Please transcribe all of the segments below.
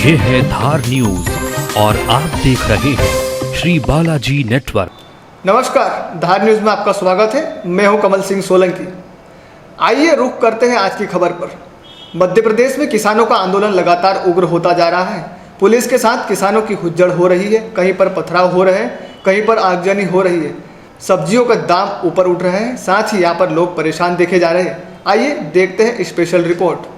ये है धार न्यूज और आप देख रहे हैं श्री बालाजी नेटवर्क। नमस्कार, धार न्यूज में आपका स्वागत है। मैं हूं कमल सिंह सोलंकी। आइए रुख करते हैं आज की खबर पर। मध्य प्रदेश में किसानों का आंदोलन लगातार उग्र होता जा रहा है। पुलिस के साथ किसानों की हुज्जड़ हो रही है, कहीं पर पथराव हो रहे हैं, कहीं पर आगजनी हो रही है। सब्जियों का दाम ऊपर उठ रहे हैं, साथ ही यहाँ पर लोग परेशान देखे जा रहे हैं। आइए देखते हैं स्पेशल रिपोर्ट।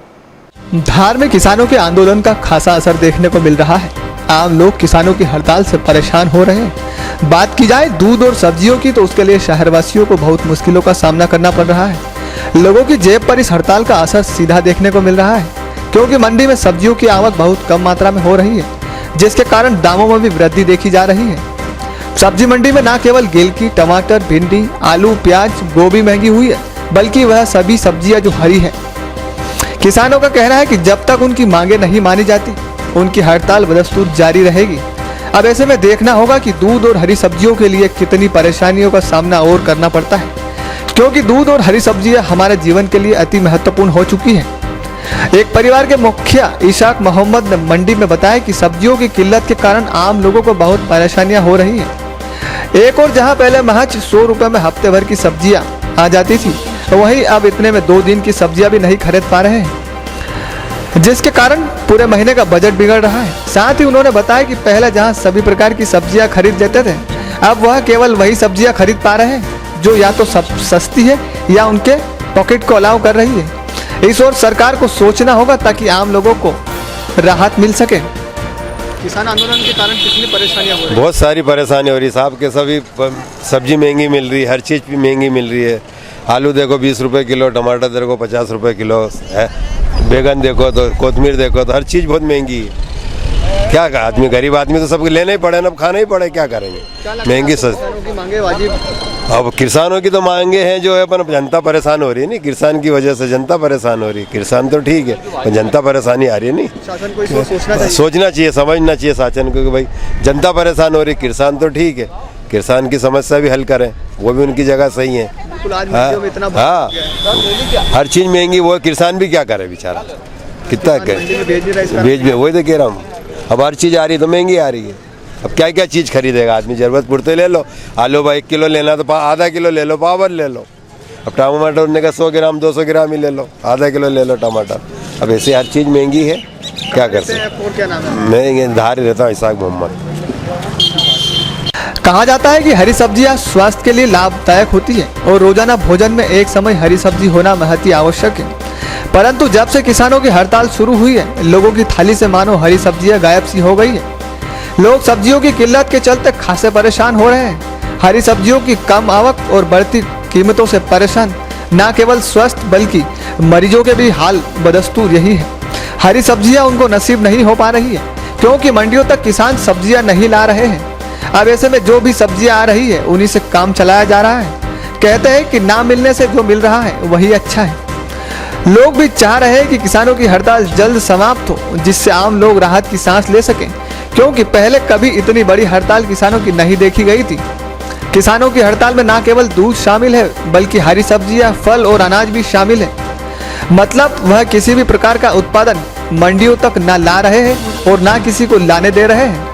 धार में किसानों के आंदोलन का खासा असर देखने को मिल रहा है। आम लोग किसानों की हड़ताल से परेशान हो रहे हैं। बात की जाए दूध और सब्जियों की तो उसके लिए शहरवासियों को बहुत मुश्किलों का सामना करना पड़ रहा है। लोगों की जेब पर इस हड़ताल का असर सीधा देखने को मिल रहा है, क्योंकि मंडी में सब्जियों की आवक बहुत कम मात्रा में हो रही है, जिसके कारण दामों में भी वृद्धि देखी जा रही है। सब्जी मंडी में न केवल गिलकी, टमाटर, भिंडी, आलू, प्याज, गोभी महंगी हुई है, बल्कि वह सभी सब्जियां जो हरी है। किसानों का कहना है कि जब तक उनकी मांगे नहीं मानी जाती, उनकी हड़ताल बदस्तूर जारी रहेगी। अब ऐसे में देखना होगा कि दूध और हरी सब्जियों के लिए कितनी परेशानियों का सामना और करना पड़ता है, क्योंकि दूध और हरी सब्जियां हमारे जीवन के लिए अति महत्वपूर्ण हो चुकी हैं। एक परिवार के मुखिया इशाक मोहम्मद ने मंडी में बताया कि सब्जियों की किल्लत के कारण आम लोगों को बहुत परेशानियां हो रही हैं। एक और जहां पहले महज 100 रुपए में हफ्ते भर की सब्जियां आ जाती थी, वहीं अब इतने में 2 दिन की सब्जियां भी नहीं खरीद पा रहे हैं, जिसके कारण पूरे महीने का बजट बिगड़ रहा है। साथ ही उन्होंने बताया कि पहले जहां सभी प्रकार की सब्जियां खरीद लेते थे, अब वह केवल वही सब्जियां खरीद पा रहे हैं जो या तो सस्ती है या उनके पॉकेट को अलाउ कर रही है। इस ओर सरकार को सोचना होगा ताकि आम लोगों को राहत मिल सके। किसान आंदोलन के कारण कितनी परेशानियां हो रही है? बहुत सारी परेशानी हो रही है साहब के। सभी सब्जी महंगी मिल रही है, हर चीज़ भी महंगी मिल रही है। आलू देखो 20 रुपए किलो, टमाटर देखो 50 रुपए किलो है, बैगन देखो तो कोतमीर देखो तो हर चीज़ बहुत महंगी है। क्या का आदमी, गरीब आदमी तो सबको लेना ही पड़े ना, अब खाना ही पड़े, क्या करेंगे। महंगी सस्ती। अब किसानों की तो मांगे हैं जो है, पर जनता परेशान हो रही है। नहीं, किसान की वजह से जनता परेशान हो रही है। किसान तो ठीक है, पर जनता परेशानी आ रही है। नहीं, सोचना चाहिए, समझना चाहिए शासन को कि भाई जनता परेशान हो रही है, किसान तो ठीक है, किसान की समस्या भी हल करें, वो भी उनकी जगह सही है। हाँ, हर चीज़ महंगी, वो किसान भी क्या करे बेचारा, कितना बेच में, वही तो कह रहा हूँ। अब हर चीज़ आ रही है तो महंगी आ रही है। अब क्या क्या चीज़ खरीदेगा आदमी, जरूरत पड़ते ले लो। आलू भाई 1 किलो लेना तो आधा किलो ले लो, पाव भर ले लो। अब टमाटर उनने का 100 ग्राम 200 ग्राम ही ले लो, आधा किलो ले लो टमाटर। अब ऐसे हर चीज़ महंगी है, क्या कर सकते। मैं धार ही रहता हूँ, इशाक मोहम्मद। कहा जाता है कि हरी सब्जियां स्वास्थ्य के लिए लाभदायक होती है और रोजाना भोजन में एक समय हरी सब्जी होना बहुत ही आवश्यक है। परंतु जब से किसानों की हड़ताल शुरू हुई है, लोगों की थाली से मानो हरी सब्जियां गायब सी हो गई है। लोग सब्जियों की किल्लत के चलते खासे परेशान हो रहे हैं। हरी सब्जियों की कम आवक और बढ़ती कीमतों से परेशान न केवल स्वस्थ बल्कि मरीजों के भी हाल बदस्तूर यही है। हरी सब्जियां उनको नसीब नहीं हो पा रही है, क्योंकि मंडियों तक किसान सब्जियां नहीं ला रहे हैं। अब ऐसे में जो भी सब्जियां आ रही है, उन्हीं से काम चलाया जा रहा है। कहते हैं कि ना मिलने से जो मिल रहा है वही अच्छा है। लोग भी चाह रहे हैं कि किसानों की हड़ताल जल्द समाप्त हो, जिससे आम लोग राहत की सांस ले सकें, क्योंकि पहले कभी इतनी बड़ी हड़ताल किसानों की नहीं देखी गई थी। किसानों की हड़ताल में ना केवल दूध शामिल है, बल्कि हरी सब्जियां, फल और अनाज भी शामिल है। मतलब वह किसी भी प्रकार का उत्पादन मंडियों तक ना ला रहे हैं और ना किसी को लाने दे रहे हैं।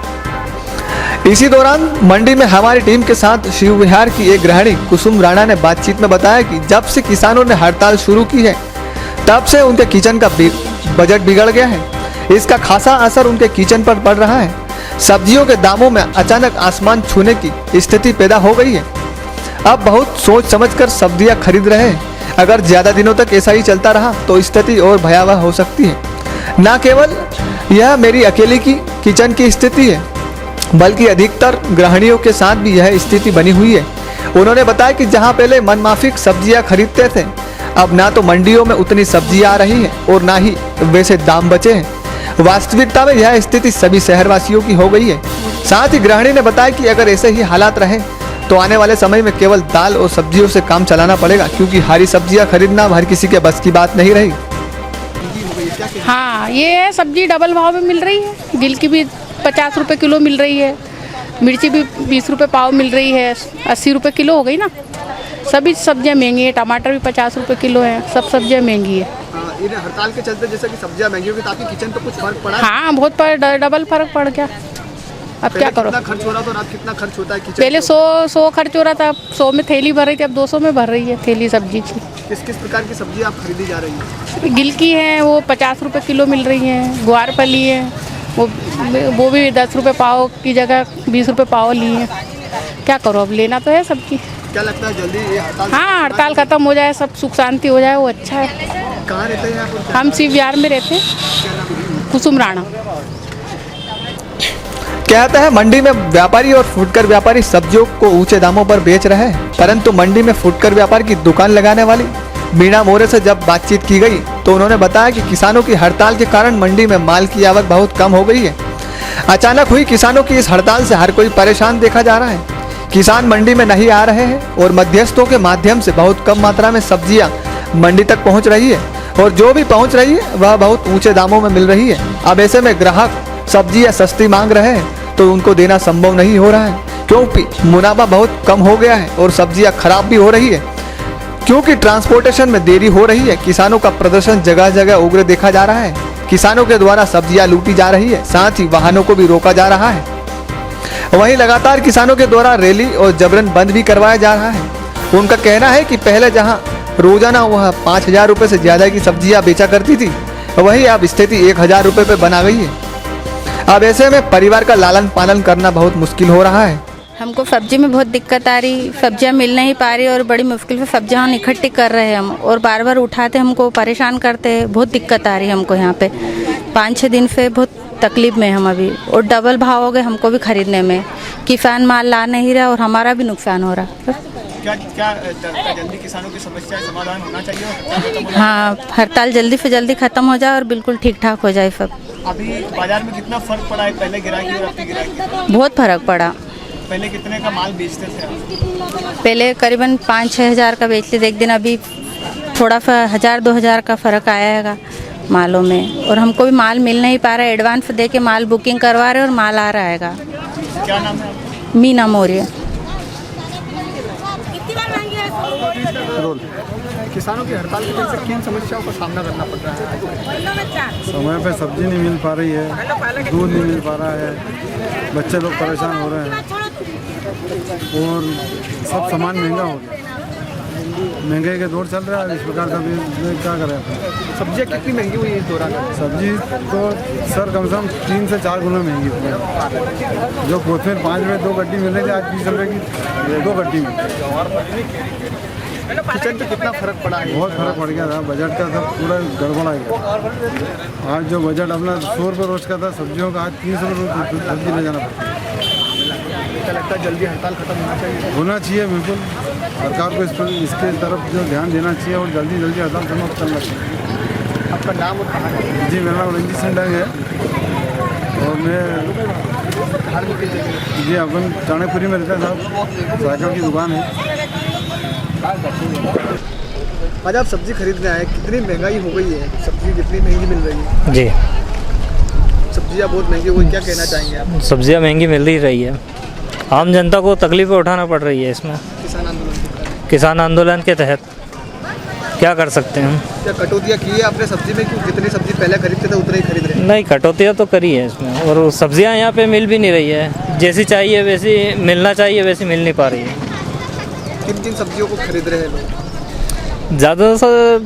इसी दौरान मंडी में हमारी टीम के साथ शिव विहार की एक गृहिणी कुसुम राणा ने बातचीत में बताया कि जब से किसानों ने हड़ताल शुरू की है, तब से उनके किचन का बजट बिगड़ गया है। इसका खासा असर उनके किचन पर पड़ रहा है। सब्जियों के दामों में अचानक आसमान छूने की स्थिति पैदा हो गई है। अब बहुत सोच समझकर सब्जियां खरीद रहे हैं। अगर ज्यादा दिनों तक ऐसा ही चलता रहा तो स्थिति और भयावह हो सकती है। न केवल यह मेरी अकेले की किचन की स्थिति है, बल्कि अधिकतर गृहिणियों के साथ भी यह स्थिति बनी हुई है। उन्होंने बताया कि जहां पहले मनमाफिक सब्जियां खरीदते थे, अब ना तो मंडियों में उतनी सब्जियां आ रही हैं और ना ही वैसे दाम बचे हैं। वास्तविकता में यह स्थिति सभी शहरवासियों की हो गई है। साथ ही गृहिणी ने बताया कि अगर ऐसे ही हालात रहे तो आने वाले समय में केवल दाल और सब्जियों से काम चलाना पड़ेगा, क्योंकि हरी सब्जियां खरीदना हर किसी के बस की बात नहीं रही। हाँ, ये सब्जी डबल भाव में मिल रही है। गिलकी भी 50 रुपए किलो मिल रही है, मिर्ची भी 20 रुपए पाव मिल रही है, 80 रुपए किलो हो गई ना। सभी सब्जियां महंगी है, टमाटर भी 50 रुपए किलो है, सब सब्जियां महंगी है। इन हड़ताल के चलते जैसे कि सब्जियां महंगी होगी तो आपकी किचन पे कुछ फर्क पड़ा है? हाँ, बहुत डबल फर्क पड़ गया। अब क्या करो। कितना खर्च हो रहा था और अब कितना खर्च होता है किचन? पहले 100 खर्च हो रहा था, अब 100 में थैली भर रही थी, अब 200 में भर रही है थैली सब्जी की। किस किस प्रकार की सब्जी आप खरीदी जा रही है? गिलकी है वो 50 रुपये किलो मिल रही है, ग्वार फली है वो भी 10 रुपये पाव की जगह 20 रुपये पाव ली है। क्या करो, अब लेना तो है सबकी। क्या लगता है जल्दी ये हड़ताल? हाँ, हड़ताल खत्म हो जाए, सब सुख शांति हो जाए, वो अच्छा है। कहाँ रहते हैं आप? हम शिव विहार में रहते हैं, कुसुम राणा। कहता है मंडी में व्यापारी और फुटकर व्यापारी सब्जियों को ऊंचे दामों पर बेच रहे हैं, परंतु मंडी में फुटकर व्यापार की दुकान लगाने वाली मीना मोरे से जब बातचीत की गई तो उन्होंने बताया कि किसानों की हड़ताल के कारण मंडी में माल की आवक बहुत कम हो गई है। अचानक हुई किसानों की इस हड़ताल से हर कोई परेशान देखा जा रहा है। किसान मंडी में नहीं आ रहे हैं और मध्यस्थों के माध्यम से बहुत कम मात्रा में सब्जियां मंडी तक पहुंच रही है और जो भी पहुंच रही है वह बहुत ऊंचे दामों में मिल रही है। अब ऐसे में ग्राहक सब्जियां सस्ती मांग रहे हैं तो उनको देना संभव नहीं हो रहा है, क्योंकि मुनाफा बहुत कम हो गया है और सब्जियां खराब भी हो रही है क्योंकि ट्रांसपोर्टेशन में देरी हो रही है। किसानों का प्रदर्शन जगह जगह उग्र देखा जा रहा है। किसानों के द्वारा सब्जियां लूटी जा रही है, साथ ही वाहनों को भी रोका जा रहा है। वहीं लगातार किसानों के द्वारा रैली और जबरन बंद भी करवाया जा रहा है। उनका कहना है कि पहले जहां रोजाना वह 5,000 रुपये से ज्यादा की सब्जियां बेचा करती थी, वहीं अब स्थिति 1,000 रुपये पे बना गई है। अब ऐसे में परिवार का लालन पालन करना बहुत मुश्किल हो रहा है। हमको सब्जी में बहुत दिक्कत आ रही, सब्जियां मिल नहीं पा रही और बड़ी मुश्किल से सब्जियां हम इकट्ठी कर रहे हैं हम, और बार बार उठाते हमको परेशान करते हैं। बहुत दिक्कत आ रही है हमको यहाँ पे, 5-6 दिन से बहुत तकलीफ में हम अभी, और डबल भाव हो गए हमको भी खरीदने में। किसान माल ला नहीं रहा और हमारा भी नुकसान हो रहा। क्या जल्दी किसानों की समस्या समाधान होना चाहिए? हाँ, हड़ताल जल्दी से जल्दी खत्म हो जाए और बिल्कुल ठीक ठाक हो जाए सब। अभी बाजार में कितना फर्क पड़ा है पहले गिराकी और अभी गिराकी? बहुत फर्क पड़ा। पहले कितने का माल बेचते थे आप? पहले करीबन 5-6 हज़ार का बेचते थे एक दिन, अभी थोड़ा सा 1,000-2,000 का फ़र्क आएगा मालों में, और हमको भी माल मिल नहीं पा रहा है। एडवांस दे के माल बुकिंग करवा रहे और माल आ रहा है। क्या नाम है? मीना मोरे। किसानों की हड़ताल की वजह से किन समस्याओं का सामना करना पड़ रहा है? समय पे सब्जी नहीं मिल पा रही है, दूध नहीं मिल पा रहा है, बच्चे लोग परेशान हो रहे हैं और सब सामान महंगा हो गया। महंगाई के दौर चल रहा है, इस प्रकार का भी क्या करें। सब्जियाँ कितनी महंगी हुई है इस दौरान? सब्जी तो सर कम से कम 3 से 4 गुना महंगी है। जो कोथमीर 5 में 2 गड्डी मिल रही थी, आज 20 रुपये की 2 गड्डी मिल। किचन पे कितना फर्क पड़ा है? बहुत फर्क पड़ गया था, बजट का सब पूरा गड़बड़ा गया। आज जो बजट अपना 100 रुपये रोज का था सब्जियों का, आज 300 रुपये सब्जी ले जाना पड़ता है। क्या लगता है जल्दी हड़ताल खत्म होना चाहिए? बिल्कुल सरकार को इसके तरफ जो ध्यान देना चाहिए और जल्दी जल्दी हड़ताल समाप्त करना चाहिए। आपका नाम और कहाँ है? जी, मेरा नाम रंजीत सिंह है और मैं जी अपन चाणकपुरी में रहता साहब, साइकिल की दुकान है। आज आप सब्जी खरीदने आए, कितनी महंगाई हो गई है? सब्जी कितनी महंगी मिल रही है? जी, सब्जियां बहुत महंगी हुई, क्या कहना चाहेंगे आप? सब्जियां महंगी मिल ही रही है, आम जनता को तकलीफें उठाना पड़ रही है इसमें। किसान आंदोलन के तहत क्या कर सकते हैं हम? क्या कटौतियाँ की है आपने सब्जी में? क्यों जितनी सब्जी पहले खरीदते थे उतने ही खरीद रहे हैं? नहीं, कटौतियाँ तो करी है इसमें, और सब्जियां यहाँ पे मिल भी नहीं रही है। जैसी चाहिए वैसी मिलना चाहिए, वैसी मिल नहीं पा रही है। किन किन सब्जियों को खरीद रहे हैं लोग? ज़्यादा से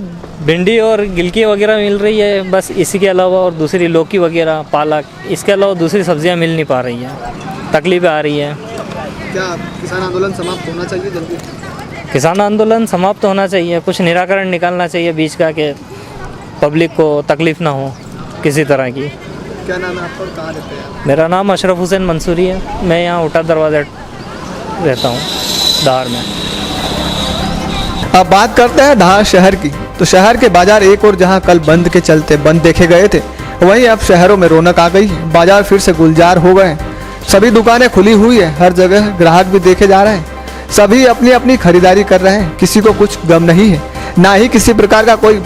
भिंडी और गिलकी वगैरह मिल रही है बस, इसी के अलावा, और दूसरी लौकी वगैरह, पालक, इसके अलावा दूसरी सब्जियां मिल नहीं पा रही हैं। तकलीफें आ रही हैं। क्या किसान आंदोलन समाप्त होना चाहिए जल्दी? किसान आंदोलन समाप्त होना चाहिए, कुछ निराकरण निकालना चाहिए बीच का, कि पब्लिक को तकलीफ़ ना हो किसी तरह की। क्या नाम है आपका और कहाँ रहते हैं आप? मेरा नाम अशरफ हुसैन मंसूरी है, मैं यहाँ उटा दरवाज़ा रहता हूँ, धार में। अब बात करते हैं धार शहर की। तो शहर के बाजार एक और जहां कल बंद के चलते बंद देखे गए थे, वहीं अब शहरों में रौनक आ गई है। बाजार फिर से गुलजार हो गए हैं, सभी दुकानें खुली हुई है, हर जगह ग्राहक भी देखे जा रहे हैं। सभी अपनी अपनी खरीदारी कर रहे हैं, किसी को कुछ गम नहीं है, ना ही किसी प्रकार का कोई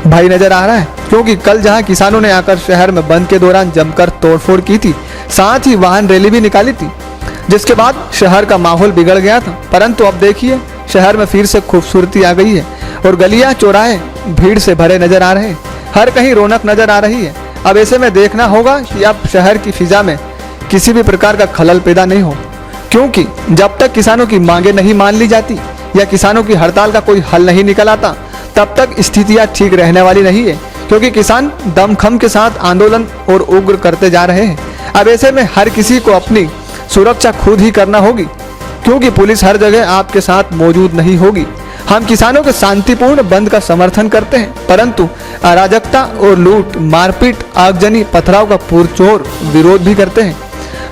भय नजर आ रहा है, क्योंकि कल जहां किसानों ने आकर शहर में बंद के दौरान जमकर तोड़फोड़ की थी, साथ ही वाहन रैली भी निकाली थी, जिसके बाद शहर का माहौल बिगड़ गया था। परंतु अब देखिए शहर में फिर से खूबसूरती आ गई है और गलियां चौराहे भीड़ से भरे नजर आ रहे हैं, हर कहीं रौनक नजर आ रही है। अब ऐसे में देखना होगा कि अब शहर की फिजा में किसी भी प्रकार का खलल पैदा नहीं हो, क्योंकि जब तक किसानों की मांगे नहीं मान ली जाती या किसानों की हड़ताल का कोई हल नहीं निकल आता, तब तक स्थितियां ठीक रहने वाली नहीं है, क्योंकि किसान दमखम के साथ आंदोलन और उग्र करते जा रहे हैं। अब ऐसे में हर किसी को अपनी सुरक्षा खुद ही करना होगी, क्योंकि पुलिस हर जगह आपके साथ मौजूद नहीं होगी। हम किसानों के शांतिपूर्ण बंद का समर्थन करते हैं, परंतु अराजकता और लूट, मारपीट, आगजनी, पथराव का पुरजोर विरोध भी करते हैं।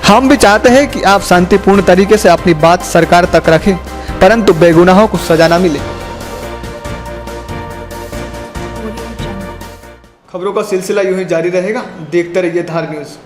हम भी चाहते हैं कि आप शांतिपूर्ण तरीके से अपनी बात सरकार तक रखें, परंतु बेगुनाहों को सजा ना मिले। खबरों का सिलसिला यूं ही जारी रहेगा, देखते रहिए धार न्यूज़।